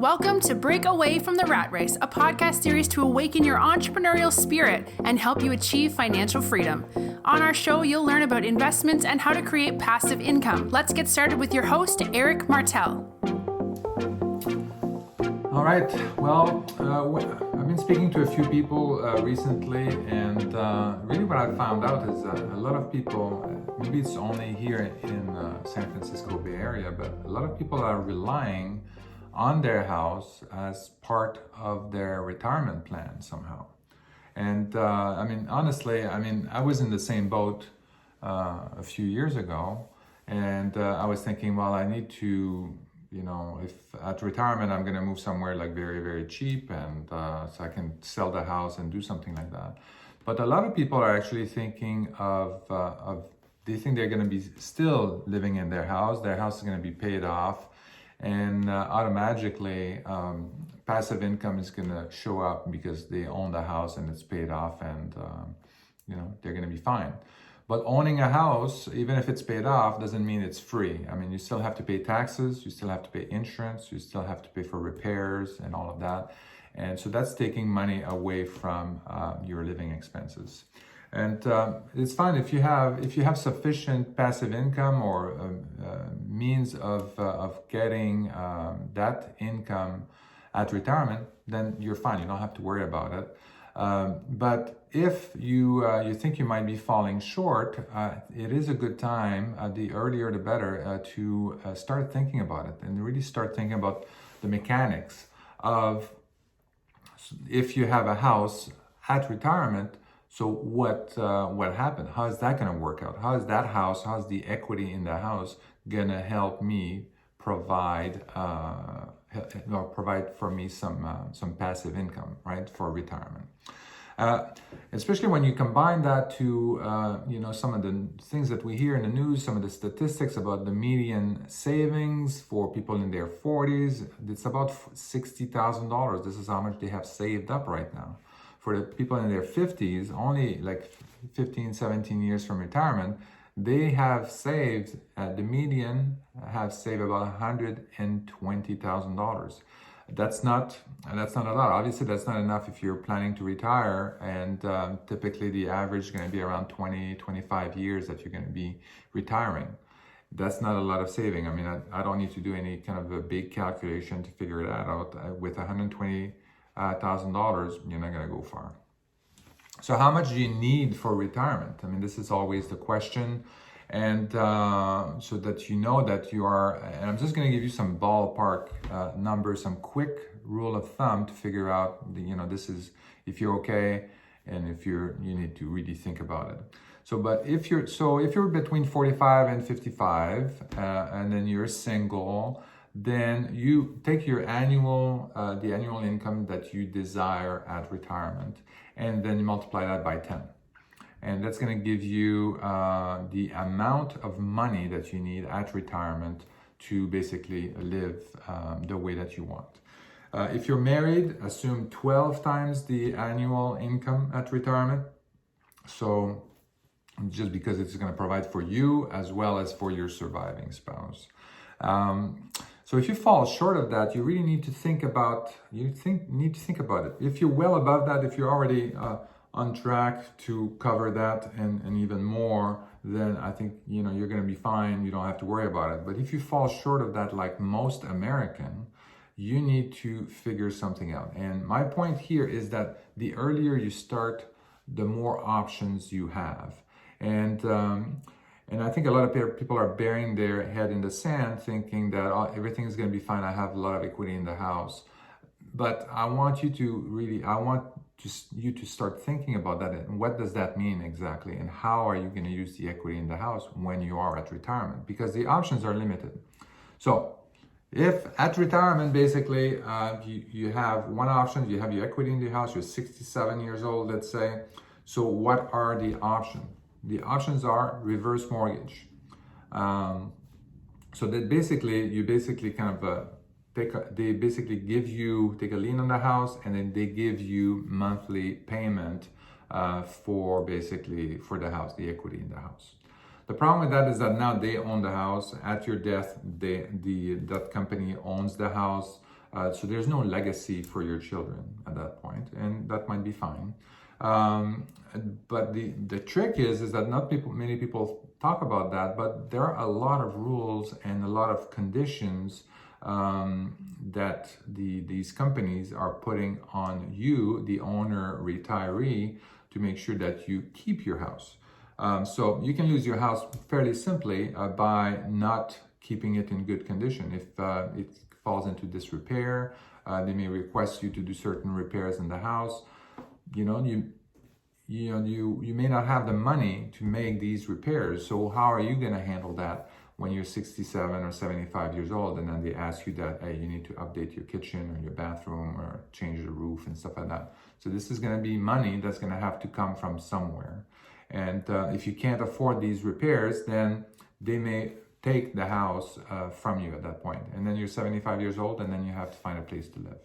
Welcome to Break Away from the Rat Race, a podcast series to awaken your entrepreneurial spirit and help you achieve financial freedom. On our show, you'll learn about investments and how to create passive income. Let's get started with your host, Eric Martel. All right. Well, I've been speaking to a few people recently, and really what I found out is that a lot of people, maybe it's only here in San Francisco Bay Area, but a lot of people are relying on their house as part of their retirement plan somehow. And honestly, I was in the same boat a few years ago, and I was thinking, well, I need to, if at retirement I'm going to move somewhere like very, very cheap, and so I can sell the house and do something like that. But a lot of people are actually thinking they think they're going to be still living in their house. Their house is going to be paid off, and automatically passive income is going to show up because they own the house and it's paid off, and they're going to be fine. But owning a house, even if it's paid off, doesn't mean it's free. You still have to pay taxes, you still have to pay insurance, you still have to pay for repairs and all of that. And so that's taking money away from your living expenses. And it's fine if you have sufficient passive income or means of getting that income at retirement, then you're fine. You don't have to worry about it. But if you think you might be falling short, it is a good time, the earlier the better, to start thinking about it and really start thinking about the mechanics of if you have a house at retirement. So what happened? How is that going to work out? How is that house? How's the equity in the house going to help me provide for me some passive income, right, for retirement? Especially when you combine that to some of the things that we hear in the news, some of the statistics about the median savings for people in their 40s. It's about $60,000. This is how much they have saved up right now. For the people in their 50s, only like 15, 17 years from retirement, they have saved, the median have saved about $120,000. That's not a lot. Obviously, that's not enough if you're planning to retire, and typically the average is going to be around 20, 25 years that you're going to be retiring. That's not a lot of saving. I don't need to do any kind of a big calculation to figure that out. With $120,000, you're not going to go far. So how much do you need for retirement? This is always the question. And so that you know that you are, and I'm just going to give you some ballpark numbers, some quick rule of thumb to figure out, this is if you're okay, and if you need to really think about it. But if you're between 45 and 55, and then you're single, then you take your the annual income that you desire at retirement, and then you multiply that by 10. And that's going to give you the amount of money that you need at retirement to basically live the way that you want. If you're married, assume 12 times the annual income at retirement. So just because it's going to provide for you as well as for your surviving spouse. So if you fall short of that, you really need to think about it. If you're well above that, if you're already on track to cover that and even more, then I think you're going to be fine. You don't have to worry about it. But if you fall short of that, like most American, you need to figure something out. And my point here is that the earlier you start, the more options you have. And I think a lot of people are burying their head in the sand, thinking that everything is going to be fine. I have a lot of equity in the house. But I want you to start thinking about that, and what does that mean exactly, and how are you going to use the equity in the house when you are at retirement, because the options are limited. So if at retirement, basically, you have one option, you have your equity in the house, you're 67 years old, let's say. So what are the options? The options are reverse mortgage. So that you basically kind of take a lien on the house, and then they give you monthly payment for the house, the equity in the house. The problem with that is that now they own the house. At your death, that company owns the house. So there's no legacy for your children at that point, and that might be fine. But the trick is that many people talk about that, but there are a lot of rules and a lot of conditions that these companies are putting on you, the owner, retiree, to make sure that you keep your house. So you can lose your house fairly simply by not keeping it in good condition. If it falls into disrepair, they may request you to do certain repairs in the house. You may not have the money to make these repairs. So how are you going to handle that when you're 67 or 75 years old, and then they ask you that, hey, you need to update your kitchen or your bathroom or change the roof and stuff like that. So this is going to be money that's going to have to come from somewhere. And if you can't afford these repairs, then they may take the house from you at that point. And then you're 75 years old, and then you have to find a place to live.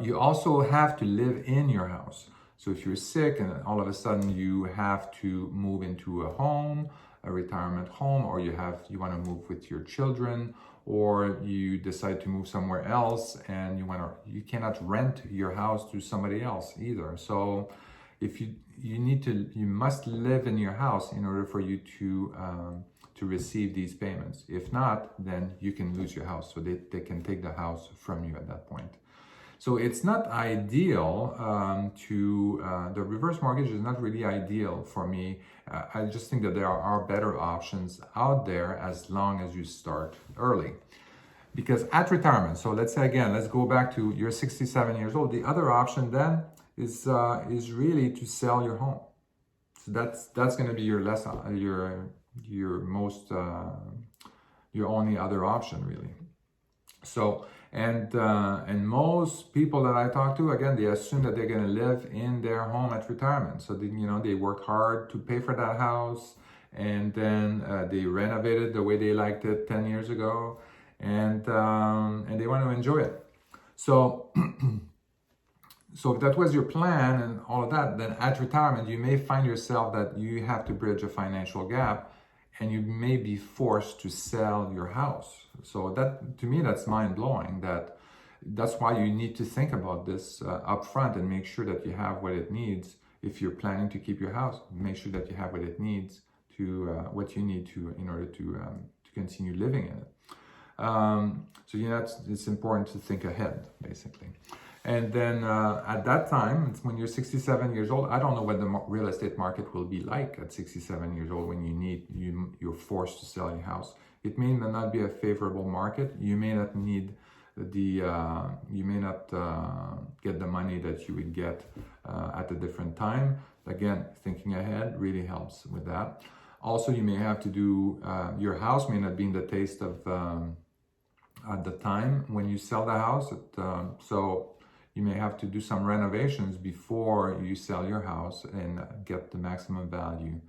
You also have to live in your house. So if you're sick and all of a sudden you have to move into a home, a retirement home, or you want to move with your children, or you decide to move somewhere else and you cannot rent your house to somebody else either. So if you must live in your house in order for you to receive these payments. If not, then you can lose your house. So they can take the house from you at that point. So it's not ideal the reverse mortgage is not really ideal for me. I just think that there are better options out there as long as you start early. Because at retirement, so let's say again, let's go back to you're 67 years old. The other option then is really to sell your home. So that's going to be your only other option really. So and most people that I talk to, again, they assume that they're going to live in their home at retirement. So they work hard to pay for that house, and then they renovate it the way they liked it 10 years ago, and they want to enjoy it. So so if that was your plan and all of that, then at retirement you may find yourself that you have to bridge a financial gap, and you may be forced to sell your house. So that, to me, that's mind-blowing. That's why you need to think about this up front and make sure that you have what it needs. If you're planning to keep your house, make sure that you have what it needs what you need in order to continue living in it. So it's important to think ahead, basically. And then at that time, when you're 67 years old, I don't know what the real estate market will be like at 67 years old when you're forced to sell your house. It may not be a favorable market. You may not need get the money that you would get at a different time. Again, thinking ahead really helps with that. Also, you may have to do, your house may not be in the taste of at the time when you sell the house. So you may have to do some renovations before you sell your house and get the maximum value,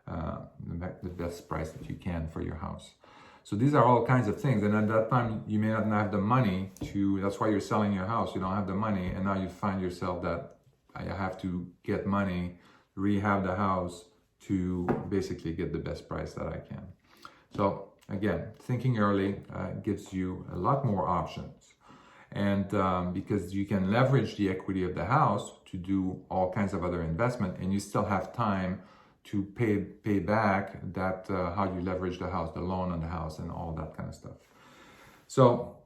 the best price that you can for your house. So these are all kinds of things. And at that time, you may not have the money that's why you're selling your house. You don't have the money. And now you find yourself that I have to get money, rehab the house to basically get the best price that I can. So again, thinking early gives you a lot more options. And because you can leverage the equity of the house to do all kinds of other investment, and you still have time to pay back that how you leverage the house, the loan on the house, and all that kind of stuff. So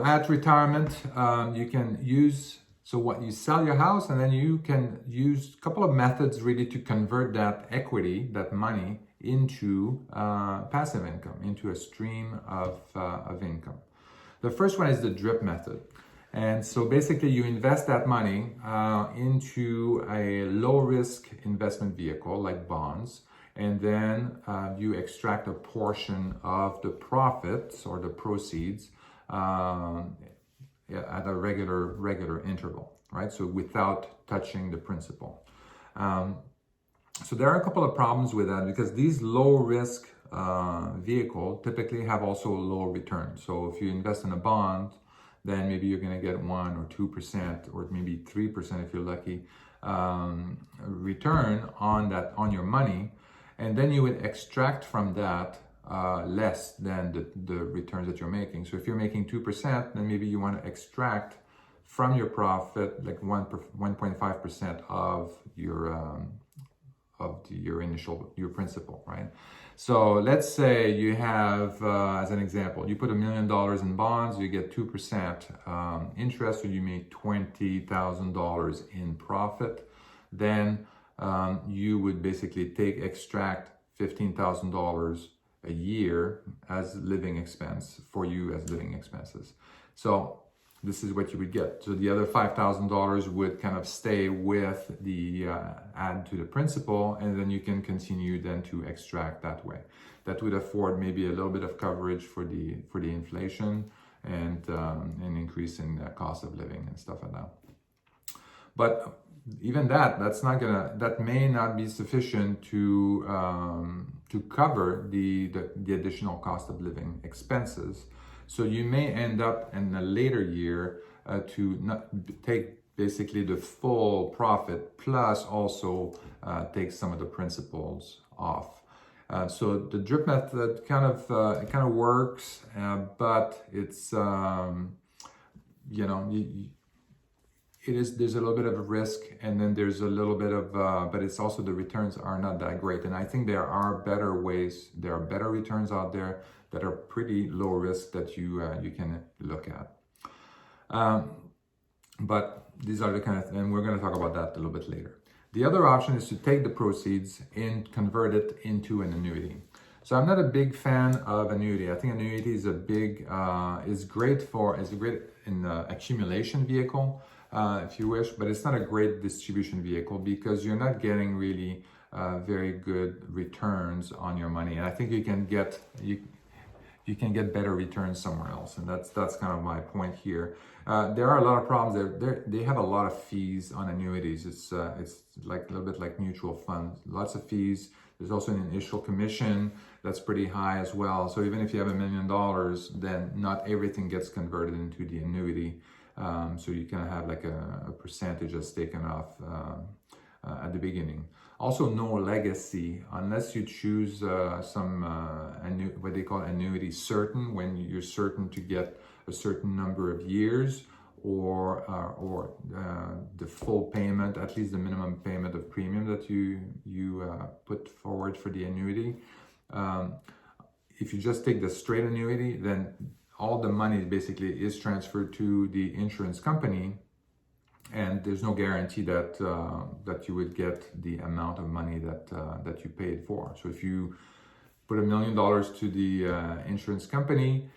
at retirement, you can use, so what you sell your house, and then you can use a couple of methods really to convert that equity, that money, into passive income, into a stream of income. The first one is the drip method. And so basically you invest that money into a low-risk investment vehicle like bonds, and then you extract a portion of the profits or the proceeds at a regular interval, right? So without touching the principal. So there are a couple of problems with that because these low-risk vehicle typically have also low return. So if you invest in a bond, then maybe you're going to get 1 or 2% or maybe 3% if you're lucky return on your money, and then you would extract from that less than the returns that you're making. So if you're making 2%, then maybe you want to extract from your profit like 1.5% of your principal, right? So let's say you have, as an example, you put $1 million in bonds, you get 2% interest, so you make $20,000 in profit. Then you would basically extract $15,000 a year as living expense for you as living expenses. So this is what you would get. So the other $5,000 would kind of stay with the add to the principal, and then you can continue then to extract that way. That would afford maybe a little bit of coverage for the inflation and an increase in cost of living and stuff like that. But even that may not be sufficient to cover the additional cost of living expenses. So you may end up in a later year to not take basically the full profit plus also take some of the principals off. So the drip method kind of works, but it's there's a little bit of a risk, and then there's a little bit of but it's also the returns are not that great. And I think there are better ways, there are better returns out there that are pretty low risk that you can look at. But these are the kind of, and we're going to talk about that a little bit later. The other option is to take the proceeds and convert it into an annuity. So I'm not a big fan of annuity. I think annuity is is great in accumulation vehicle, if you wish, but it's not a great distribution vehicle because you're not getting really very good returns on your money. And I think you can get better returns somewhere else, and that's kind of my point here. There are a lot of problems. They have a lot of fees on annuities. It's like a little bit like mutual funds. Lots of fees. There's also an initial commission that's pretty high as well. So even if you have $1 million, then not everything gets converted into the annuity. So you can have like a percentage that's taken off at the beginning. Also, no legacy unless you choose some what they call annuity certain, when you're certain to get a certain number of years, or the full payment, at least the minimum payment of premium that you put forward for the annuity. If you just take the straight annuity, then all the money basically is transferred to the insurance company, and there's no guarantee that you would get the amount of money that you paid for. So if you put $1 million to the insurance company,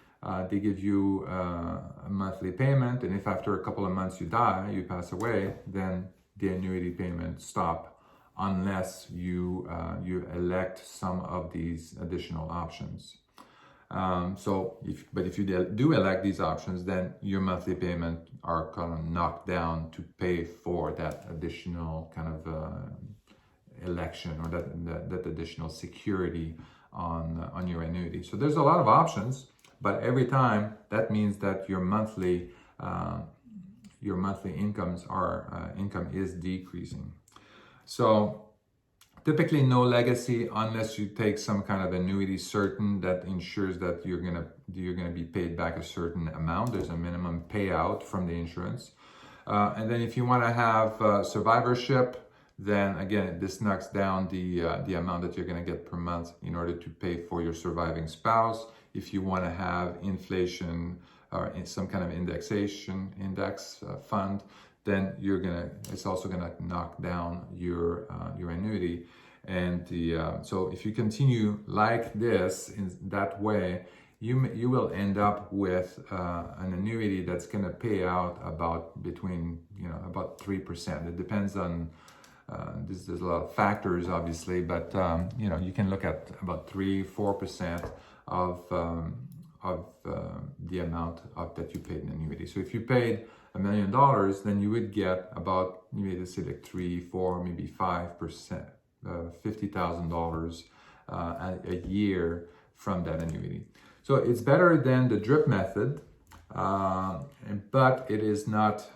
they give you a monthly payment, and if after a couple of months you pass away, then the annuity payments stop unless you elect some of these additional options. But if you do elect these options, then your monthly payment are kind of knocked down to pay for that additional kind of election, or that additional security on your annuity. So there's a lot of options, but every time that means that your monthly income is decreasing. So typically no legacy unless you take some kind of annuity certain that ensures that you're gonna be paid back a certain amount. There's a minimum payout from the insurance. And then if you want to have survivorship, then again, this knocks down the amount that you're going to get per month in order to pay for your surviving spouse. If you want to have inflation or in some kind of index fund, then it's also gonna knock down your annuity. And so if you continue like this in that way, you will end up with an annuity that's gonna pay out about between about 3%. It depends on there's a lot of factors obviously, but you can look at about 3-4% of the amount that you paid in annuity. So if you paid $1 million, then you would get about, let's say like 3-4, maybe 5%, $50,000 a year from that annuity. So it's better than the drip method, but it is not,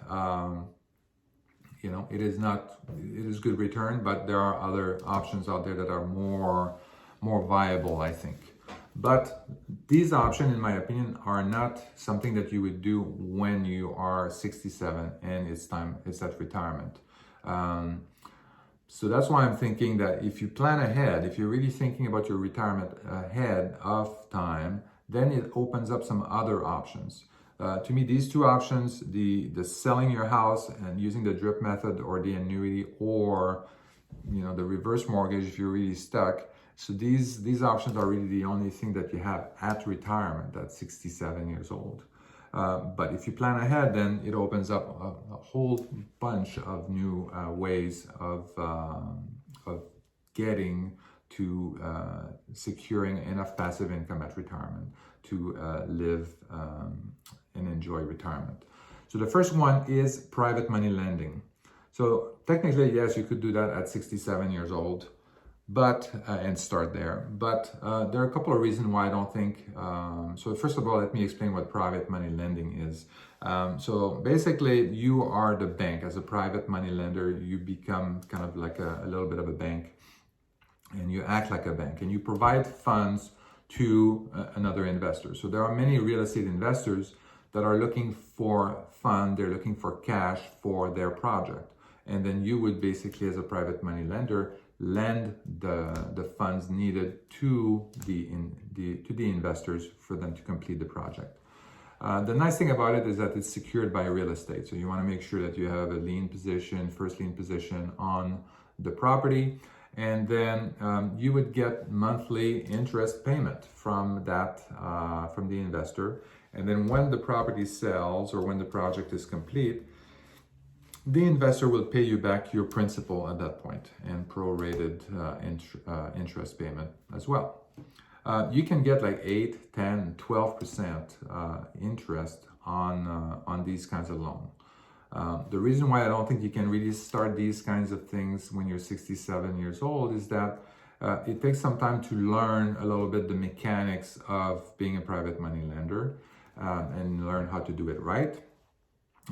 it is good return, but there are other options out there that are more viable, I think. But these options, in my opinion, are not something that you would do when you are 67 and it's at retirement. So that's why I'm thinking that if you plan ahead, if you're really thinking about your retirement ahead of time, then it opens up some other options. To me, these two options, the selling your house and using the drip method or the annuity, or the reverse mortgage if you're really stuck. So these options are really the only thing that you have at retirement at 67 years old. But if you plan ahead, then it opens up a whole bunch of new ways of getting to securing enough passive income at retirement to live and enjoy retirement. So the first one is private money lending. So technically, yes, you could do that at 67 years old, but and start there. But there are a couple of reasons why I don't think. So first of all, let me explain what private money lending is. So basically, you are the bank. As a private money lender, you become kind of like a little bit of a bank, and you act like a bank, and you provide funds to another investor. So there are many real estate investors that are looking for fund, they're looking for cash for their project. And then you would basically, as a private money lender, lend the funds needed to the investors for them to complete the project. The nice thing about it is that it's secured by real estate. So you want to make sure that you have a lien position, first lien position on the property. And then you would get monthly interest payment from that, from the investor. And then when the property sells or when the project is complete, the investor will pay you back your principal at that point and prorated interest payment as well. You can get like 8, 10, 12% interest on these kinds of loans. The reason why I don't think you can really start these kinds of things when you're 67 years old is that it takes some time to learn a little bit the mechanics of being a private money lender and learn how to do it right.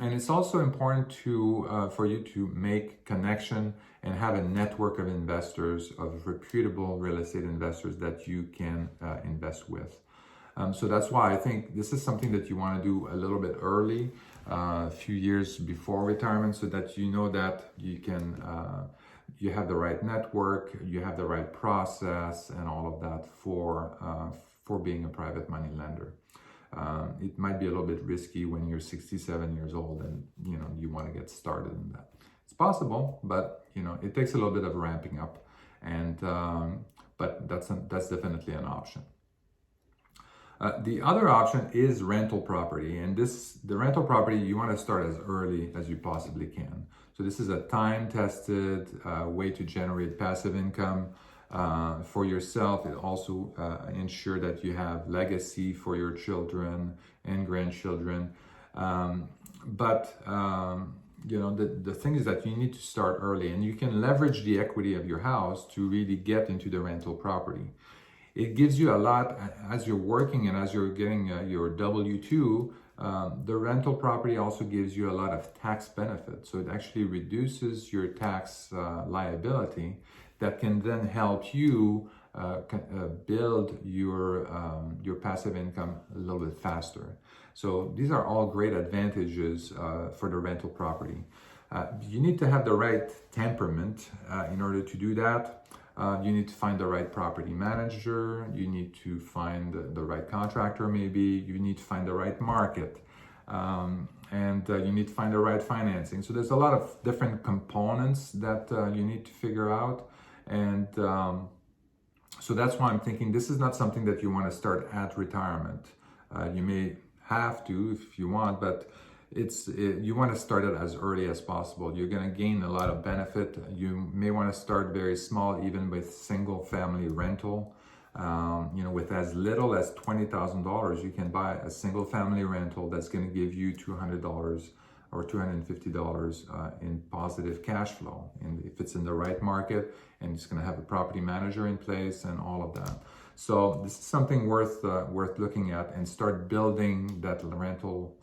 And it's also important to for you to make connection and have a network of investors, of reputable real estate investors that you can invest with. So that's why I think this is something that you want to do a little bit early, a few years before retirement, so that you know that you can, you have the right network, you have the right process, and all of that for being a private money lender. It might be a little bit risky when you're 67 years old and you want to get started in that. It's possible, but it takes a little bit of ramping up, and but that's definitely an option. The other option is rental property, and the rental property you want to start as early as you possibly can. So this is a time-tested way to generate passive income for yourself. It also ensure that you have legacy for your children and grandchildren. But the thing is that you need to start early, and you can leverage the equity of your house to really get into the rental property. It gives you a lot as you're working and as you're getting your W-2. The rental property also gives you a lot of tax benefits. So it actually reduces your tax liability that can then help you build your passive income a little bit faster. So these are all great advantages for the rental property. You need to have the right temperament in order to do that. You need to find the right property manager. You need to find the right contractor, maybe. You need to find the right market. And you need to find the right financing. So there's a lot of different components that you need to figure out. And so that's why I'm thinking this is not something that you want to start at retirement. You may have to if you want, but you want to start it as early as possible. You're going to gain a lot of benefit. You may want to start very small, even with single family rental. With as little as $20,000, you can buy a single family rental that's going to give you $200 or $250 in positive cash flow. And if it's in the right market, and it's going to have a property manager in place and all of that. So this is something worth looking at, and start building that rental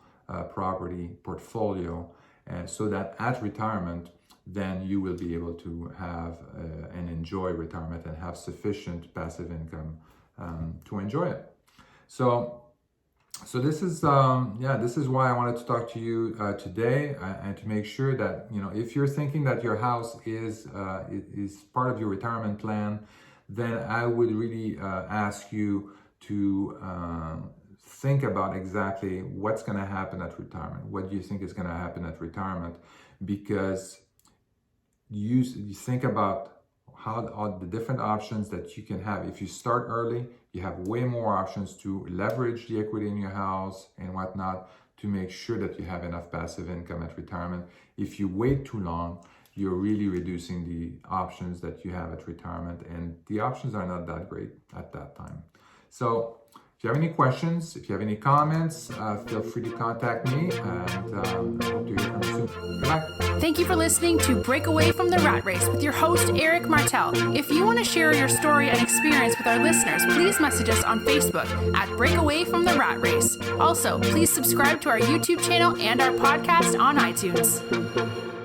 property portfolio, and so that at retirement, then you will be able to have and enjoy retirement and have sufficient passive income to enjoy it. So this is this is why I wanted to talk to you today, and to make sure that, you know, if you're thinking that your house is part of your retirement plan, then I would really ask you to think about exactly what's going to happen at retirement. What do you think is going to happen at retirement? Because you think about how all the different options that you can have. If you start early, you have way more options to leverage the equity in your house and whatnot to make sure that you have enough passive income at retirement. If you wait too long, you're really reducing the options that you have at retirement, and the options are not that great at that time. So if you have any questions, if you have any comments, feel free to contact me, and I hope to hear from you soon. Goodbye. Thank you for listening to Break Away from the Rat Race with your host, Eric Martel. If you want to share your story and experience with our listeners, please message us on Facebook at Break Away from the Rat Race. Also, please subscribe to our YouTube channel and our podcast on iTunes.